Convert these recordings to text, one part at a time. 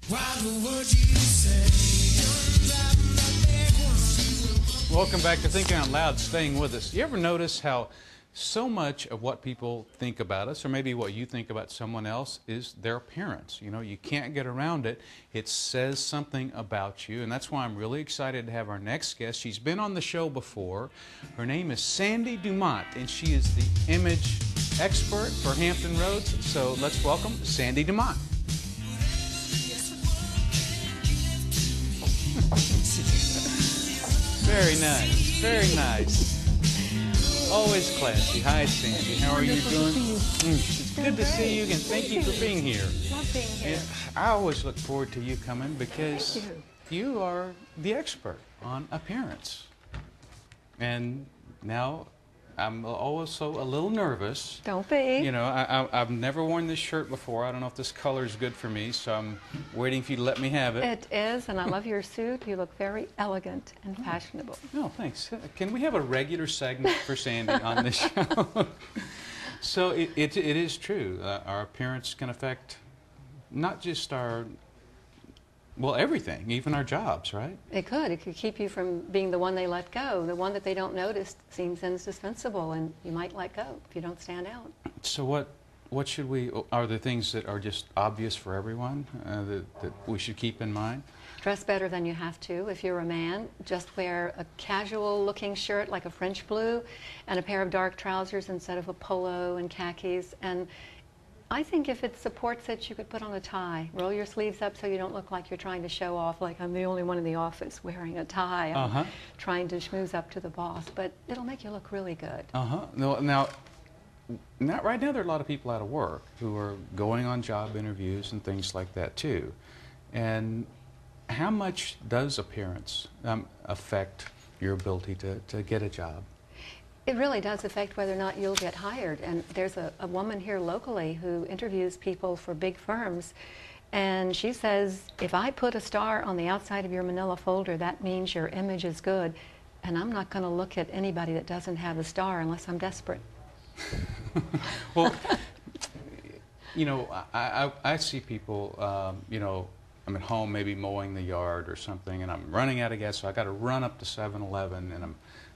Welcome back to Thinking Out Loud, staying with us. You ever notice how so much of what people think about us, or maybe what you think about someone else, is their appearance? You know, you can't get around it. It says something about you, and that's why I'm really excited to have our next guest. She's been on the show before. Her name is Sandy Dumont, and she is the image expert for Hampton Roads. So let's welcome Sandy Dumont. Very nice, very nice. Always classy. Hi, Sandy. How are you doing? It's good to see you, and thank you for being here. Love being here. And I always look forward to you coming because Thank you are the expert on appearance. And now I'm also a little nervous. Don't be. You know, I've never worn this shirt before. I don't know if this color is good for me, so I'm waiting for you to let me have it. It is, and I love your suit. You look very elegant and fashionable. No, thanks. Can we have a regular segment for Sandy on this show? So it is true. Our appearance can affect not just our, well, everything, even our jobs, right? It could. It could keep you from being the one they let go. The one that they don't notice seems indispensable, and you might let go if you don't stand out. So what should we, are there things that are just obvious for everyone that we should keep in mind? Dress better than you have to. If you're a man, just wear a casual-looking shirt like a French blue and a pair of dark trousers instead of a polo and khakis. And I think if it supports it, you could put on a tie. Roll your sleeves up so you don't look like you're trying to show off, like I'm the only one in the office wearing a tie. I'm trying to schmooze up to the boss, but it'll make you look really good. Now, right now there are a lot of people out of work who are going on job interviews and things like that too. And how much does appearance affect your ability to get a job? It really does affect whether or not you'll get hired. And there's a woman here locally who interviews people for big firms, and she says, if I put a star on the outside of your manila folder, that means your image is good, and I'm not going to look at anybody that doesn't have a star unless I'm desperate. Well, you know, I see people, you know, I'm at home maybe mowing the yard or something, and I'm running out of gas, so I got to run up to 7-Eleven, and I'm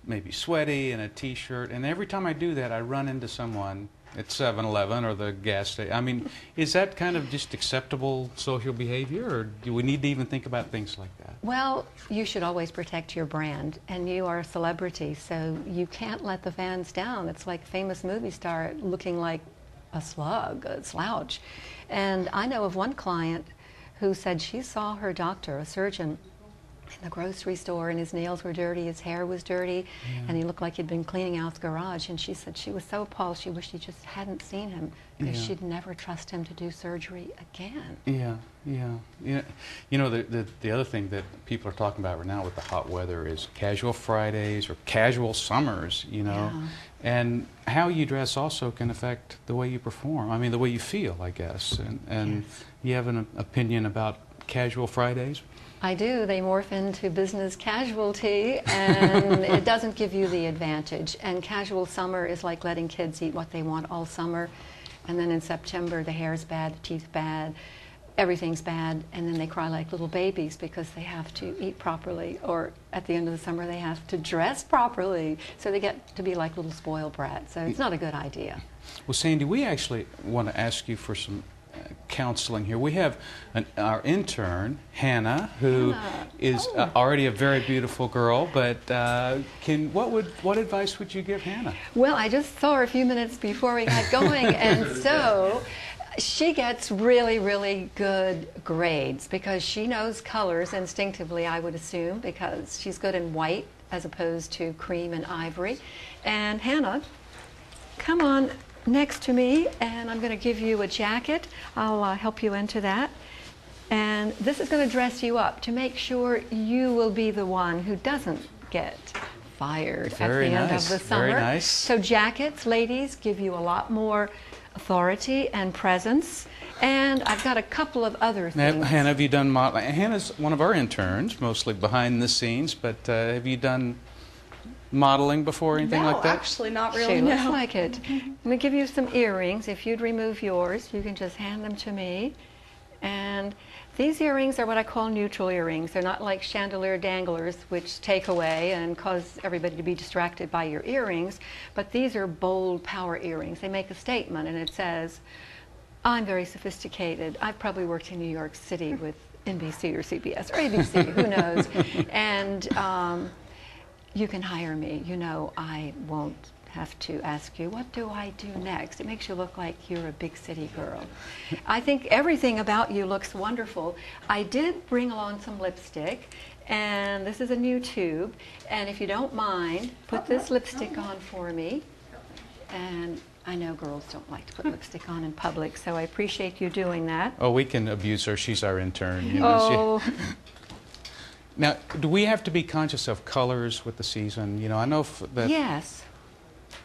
maybe sweaty in a t-shirt, and every time I do that I run into someone at 7-Eleven or the gas station. I mean, is that kind of just acceptable social behavior, or do we need to even think about things like that? Well, you should always protect your brand, and you are a celebrity, so you can't let the fans down. It's like a famous movie star looking like a slug, a slouch. And I know of one client who said she saw her doctor, a surgeon, in the grocery store, and his nails were dirty, his hair was dirty, and he looked like he'd been cleaning out the garage. And she said she was so appalled she wished she just hadn't seen him, because she'd never trust him to do surgery again. You know, the other thing that people are talking about right now with the hot weather is casual Fridays or casual summers, you know. And how you dress also can affect the way you perform. I mean, the way you feel, I guess. And you have an opinion about casual Fridays? I do. They morph into business casualty, and it doesn't give you the advantage. And casual summer is like letting kids eat what they want all summer, and then in September the hair's bad, the teeth bad, everything's bad, and then they cry like little babies because they have to eat properly, or at the end of the summer they have to dress properly, so they get to be like little spoiled brats. So it's not a good idea. Well, Sandy, we actually want to ask you for some counseling here. We have our intern, Hannah, who is already a very beautiful girl, but what advice would you give Hannah? Well, I just saw her a few minutes before we got going, and so she gets really, really good grades because she knows colors instinctively, I would assume, because she's good in white as opposed to cream and ivory. And Hannah, come on next to me, and I'm going to give you a jacket. I'll help you into that. And this is going to dress you up to make sure you will be the one who doesn't get fired at the end of the summer. Very nice. So jackets, ladies, give you a lot more authority and presence. And I've got a couple of other things. Now, Hannah, have you done modeling? Hannah's one of our interns, mostly behind the scenes, but have you done modeling before, anything like that? No, actually not really. She looks like it. Let me give you some earrings. If you'd remove yours, you can just hand them to me. And These earrings are what I call neutral earrings. They're not like chandelier danglers, which take away and cause everybody to be distracted by your earrings, but these are bold power earrings. They make a statement, and it says, I'm very sophisticated. I've probably worked in New York City with NBC or CBS or ABC, who knows, and you can hire me. You know, I won't have to ask you, what do I do next? It makes you look like you're a big city girl. I think everything about you looks wonderful. I did bring along some lipstick, and this is a new tube, and if you don't mind, put this lipstick on for me. And I know girls don't like to put lipstick on in public, so I appreciate you doing that. Oh, we can abuse her. She's our intern. You know, Now, do we have to be conscious of colors with the season? You know, I know that... Yes.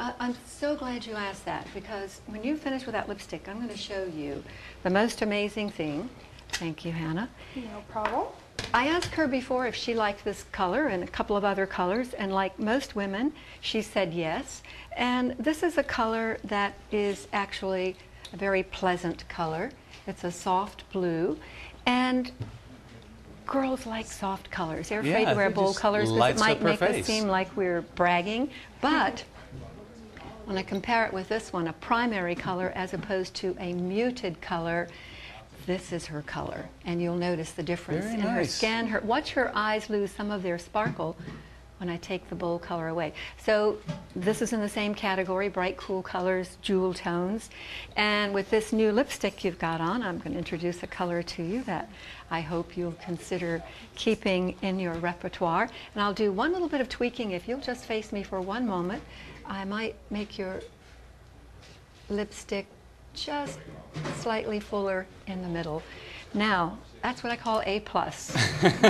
I'm so glad you asked that, because when you finish with that lipstick, I'm going to show you the most amazing thing. Thank you, Hannah. No problem. I asked her before if she liked this color and a couple of other colors, and like most women, she said yes. And this is a color that is actually a very pleasant color. It's a soft blue, and girls like soft colors. They're afraid to wear bold colors because it might make us seem like we're bragging, but when I compare it with this one, a primary color as opposed to a muted color, this is her color. And you'll notice the difference in her skin. Watch her eyes lose some of their sparkle when I take the bold color away. So this is in the same category, bright, cool colors, jewel tones. And with this new lipstick you've got on, I'm going to introduce a color to you that I hope you'll consider keeping in your repertoire. And I'll do one little bit of tweaking. If you'll just face me for one moment, I might make your lipstick just slightly fuller in the middle. Now, that's what I call A+.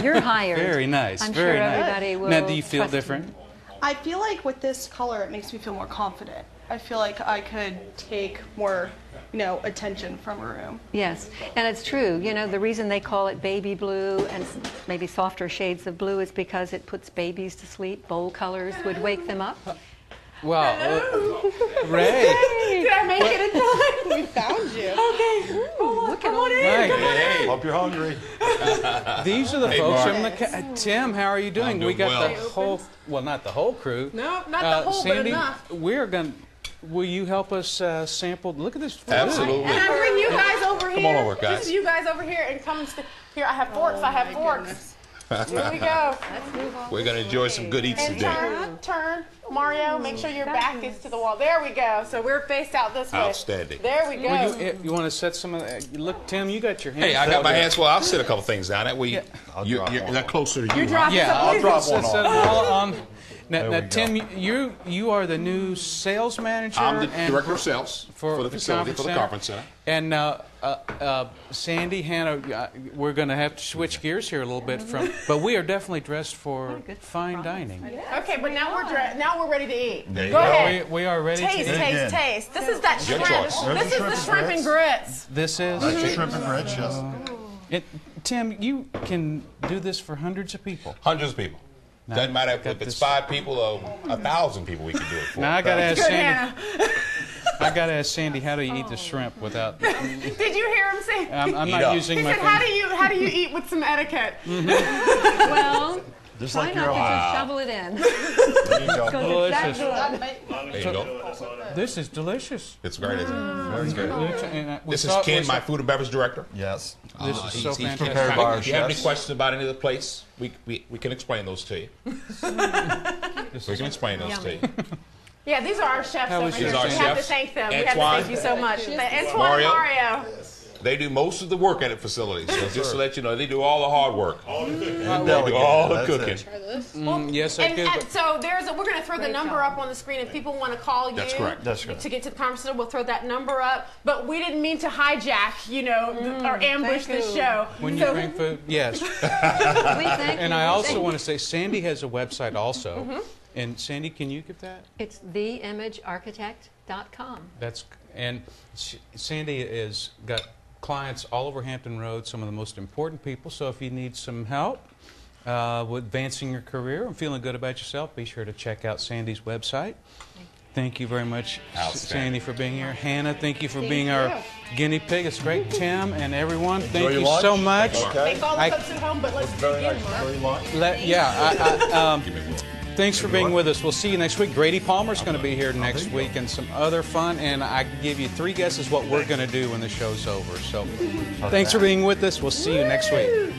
You're hired. Very nice. I'm very sure nice. everybody will. Now, do you feel trust different? me. I feel like with this color, it makes me feel more confident. I feel like I could take more, attention from a room. Yes, and it's true. You know, the reason they call it baby blue and maybe softer shades of blue is because it puts babies to sleep. Bold colors would wake them up. Wow. Ray. Did I make it in time? We found you. Okay. Come on in. Hey. Hope you're hungry. These are the folks from the... Tim, how are you doing? I'm doing we got well. the whole... Well, not the whole crew. No, not the whole, Sandy, but enough. we're going to... Will you help us sample? Look at this food. Absolutely. And I bring you guys over here. Come on over, guys. Just you guys over here and come here. I have forks. I have forks. Here we go. We're going to enjoy some good eats And today. turn, Mario. Make sure your back is to the wall. There we go. So we're faced out this way. Outstanding. There we go. Well, you want to set some of that? Look, Tim, you got your hands. Hey, I got my hands full. I'll set a couple things down. That way, you're that closer to you. drop Huh? it. Yeah, I'll drop one set on. them all on. Now, we Tim, you are the new sales manager. I'm the director of sales for the facility, for the conference center. And Sandy, Hannah, we're going to have to switch gears here a little bit but we are definitely dressed for fine dining. Okay, but now we're ready to eat. There you Go go. ahead. We are ready Taste, to eat. taste, taste. This is that Your shrimp. choice. This is the shrimp and grits. This is. That's your shrimp and grits, yes. Tim, you can do this for hundreds of people. Hundreds of people. Now, Doesn't matter if it's 5 people or 1,000 people we can do it for. Now I got to ask Good, Sandy. Hannah. I got to ask Sandy, how do you eat the shrimp without? Did you hear him say? I'm Eat not up. using He my said, finger. how do you eat with some etiquette? Well, Just try like not your to own. just shovel it in. There you go. Because it's that Delicious. good. There you go. This is delicious. It's great, isn't it? Very good. And we This is saw- Ken, we my saw- food and beverage director. Yes. This is so He's fantastic. prepared by our If you have any chefs. questions about any of the place, we can explain those to you. We can explain those to you. Yeah, these are our chefs How over is here. yours? We These have are to chefs. thank them. We have to Antoine. thank you so much. Antoine, Mario. They do most of the work at the facility. So just to let you know, they do all the hard work. And They do delegate. all the That's cooking. it. Yes, I And, do. and so we're going to throw the number up on the screen if people want to call you. That's correct. That's correct. To get to the conference center, we'll throw that number up. But we didn't mean to hijack, or ambush the show. When you bring food, yes. We thank And you. I also want to say, Sandy has a website also. Mm-hmm. And Sandy, can you give that? It's theimagearchitect.com. Sandy is got clients all over Hampton Road, some of the most important people. So if you need some help with advancing your career and feeling good about yourself, be sure to check out Sandy's website. Thank you very much, Outstanding. Sandy, for being here. Hannah, thank you for being our guinea pig. It's great. Tim and everyone, thank your you lunch. so much. Okay. Make all the cooks at home, but let's do it Very again nice. tomorrow. Very lunch. Thanks for being with us. We'll see you next week. Grady Palmer's going to be here next week and some other fun. And I can give you 3 guesses what we're going to do when the show's over. So thanks for being with us. We'll see you next week.